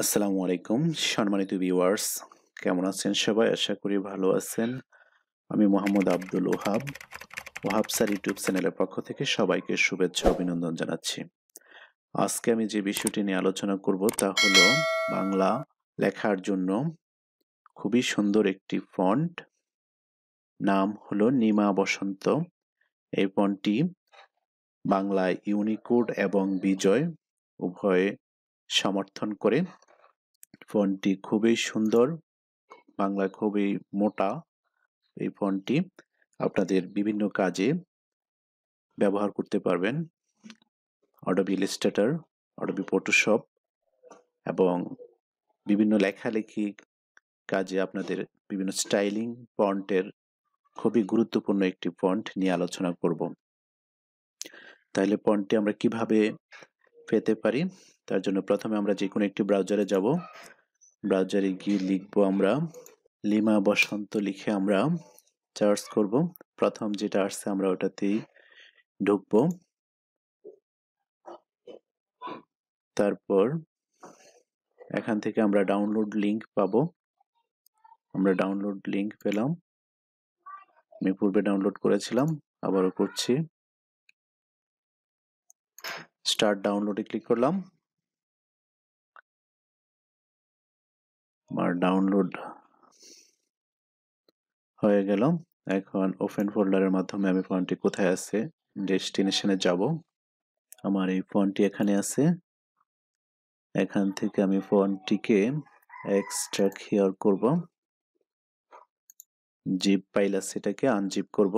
আসসালামু আলাইকুম সম্মানিত ভিউয়ার্স, কেমন আছেন সবাই? আশা করি ভালো আছেন। আমি মোহাম্মদ আব্দুল ওহাবসার ইউটিউব চ্যানেলের পক্ষ থেকে সবাইকে শুভেচ্ছা অভিনন্দন জানাচ্ছি। আজকে আমি যে বিষয়টি নিয়ে আলোচনা করব তা হলো বাংলা লেখার জন্য খুবই সুন্দর একটি ফন্ট, নাম হলো নিমা বসন্ত। এই ফন্টটি বাংলায় ইউনিকোড এবং বিজয় উভয়ে সমর্থন করে। ফন্টটি খুবই সুন্দর, বাংলায় খুবই মোটা। এই ফন্টটি আপনাদের বিভিন্ন কাজে ব্যবহার করতে পারবেন। অ্যাডোবি ইলাস্ট্রেটর, অ্যাডোবি ফটোশপ এবং বিভিন্ন লেখালেখি কাজে আপনাদের বিভিন্ন স্টাইলিং ফন্টের খুবই গুরুত্বপূর্ণ একটি ফন্ট নিয়ে আলোচনা করব। তাহলে ফন্টটি আমরা কিভাবে পেতে পারি? তার জন্য প্রথমে আমরা যেকোনো একটি ব্রাউজারে যাব। ব্রাউজারে গিয়ে লিখব আমরা লিমা বসন্ত, লিখে আমরা সার্চ করব। প্রথম যেটা আসছে আমরা ওটাতেই ঢুকবো। তারপর এখান থেকে আমরা ডাউনলোড লিংক পাবো। আমরা ডাউনলোড লিংক পেলাম। আমি পূর্বে ডাউনলোড করেছিলাম, আবারও করছি। স্টার্ট ডাউনলোডে ক্লিক করলাম। আমার ডাউনলোড হয়ে গেল। এখন ওপেন ফোল্ডারের মাধ্যমে আমি ফন্টটি কোথায় আছে ডেস্টিনেশনে যাব। আমার এই ফন্টটি এখানে আছে। এখান থেকে আমি ফন্টটিকে এক্সট্রাক্ট হিয়ার করব। জিপ ফাইল আছে, এটাকে আনজিপ করব।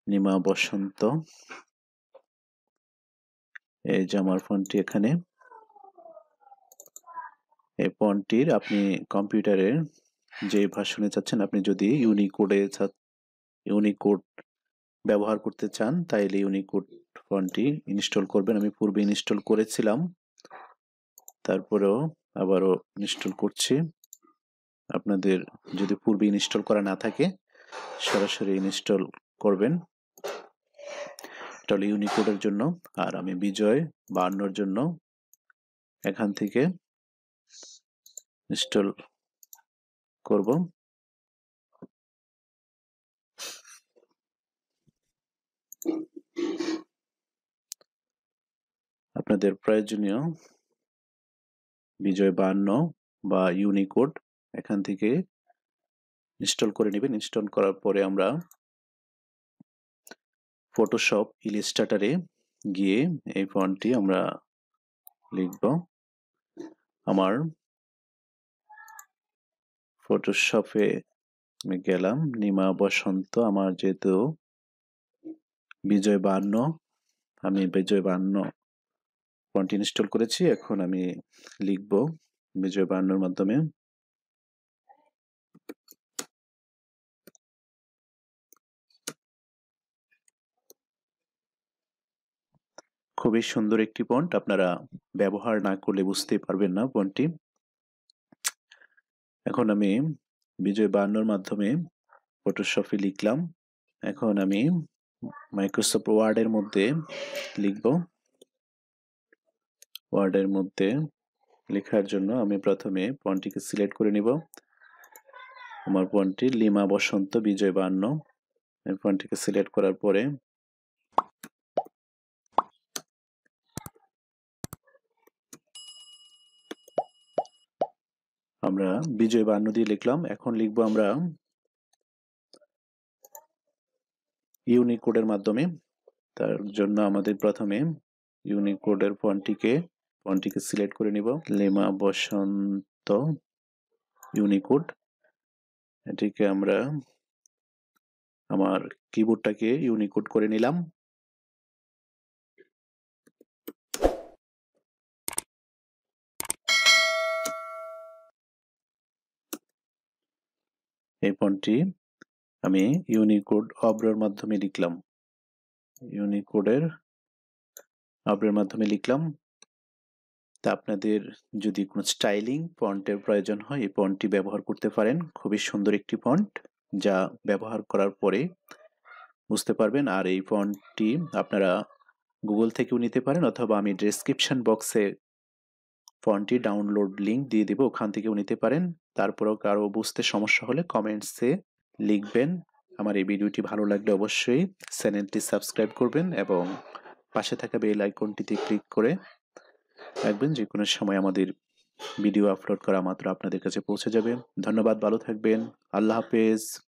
নিমা বসন্ত, এই যে আমার ফন্টটি এখানে। এই ফন্টটির আপনি কম্পিউটারের যে ভার্সনে চাচ্ছেন, আপনি যদি ইউনিকোড ব্যবহার করতে চান তাইলে ইউনিকোড ফন্টটি ইনস্টল করবেন। আমি পূর্বে ইনস্টল করেছিলাম, তারপরেও আবারও ইনস্টল করছি। আপনাদের যদি পূর্বে ইনস্টল করা না থাকে সরাসরি ইনস্টল করবেন। এটা হলো ইউনিকোডের জন্য। আর আমি বিজয় 52 জন্য এখান থেকে ইনস্টল করব। আপনাদের প্রয়োজনীয় বিজয় 52 বা ইউনিকোড এখান থেকে ইনস্টল করে নেবেন। ইনস্টল করার পরে আমরা ফটোশপ ইলাস্ট্রেটরে গিয়ে এই ফন্টটি আমরা লিখব। আমার ফটোশপে আমি গেলাম, নিমা বসন্ত। আমার যেহেতু বিজয় 52, আমি বিজয় 52 ফন্ট ইনস্টল করেছি। এখন আমি লিখব বিজয় 52 মাধ্যমে। খুবই সুন্দর একটি ফন্ট, আপনারা ব্যবহার না করলে বুঝতেই পারবেন না ফন্টটি। এখন আমি বিজয় 52 মাধ্যমে ফটোশপে লিখলাম। এখন আমি মাইক্রোসফট ওয়ার্ডের মধ্যে লিখব। ওয়ার্ডের মধ্যে লেখার জন্য আমি প্রথমে ফন্টটিকে সিলেক্ট করে নিব। আমার ফন্টটি লিমা বসন্ত বিজয় 52। এই ফন্টটিকে সিলেক্ট করার পরে আমরা বিজয় 52 দিয়ে লিখলাম। এখন লিখব আমরা ইউনিকোডের মাধ্যমে। তার জন্য আমাদের প্রথমে ইউনিকোডের ফন্টটিকে সিলেক্ট করে নিব। লিমা বসন্ত ইউনিকোড, এটিকে আমরা আমার কিবোর্ডটাকে ইউনিকোড করে নিলাম। এই ফন্টটি আমি ইউনিকোড অব্রের মাধ্যমে লিখলাম। ইউনিকোডের অব্রের মাধ্যমে লিখলাম। তা আপনাদের যদি কোনো স্টাইলিং ফন্টের প্রয়োজন হয় এই ফন্টটি ব্যবহার করতে পারেন। খুবই সুন্দর একটি ফন্ট, যা ব্যবহার করার পরে বুঝতে পারবেন। আর এই ফন্টটি আপনারা গুগল থেকেও নিতে পারেন, অথবা আমি ডেসক্রিপশন বক্সে ফন্টটি ডাউনলোড লিঙ্ক দিয়ে দিব, ওখান থেকেও নিতে পারেন। তারপরেও কারো বুঝতে সমস্যা হলে কমেন্টসে লিখবেন। আমার এই ভিডিওটি ভালো লাগলে অবশ্যই চ্যানেলটি সাবস্ক্রাইব করবেন এবং পাশে থাকা বেল আইকনটিতে ক্লিক করে রাখবেন। যে কোনো সময় আমাদের ভিডিও আপলোড করা মাত্র আপনাদের কাছে পৌঁছে যাবে। ধন্যবাদ, ভালো থাকবেন। আল্লাহ হাফেজ।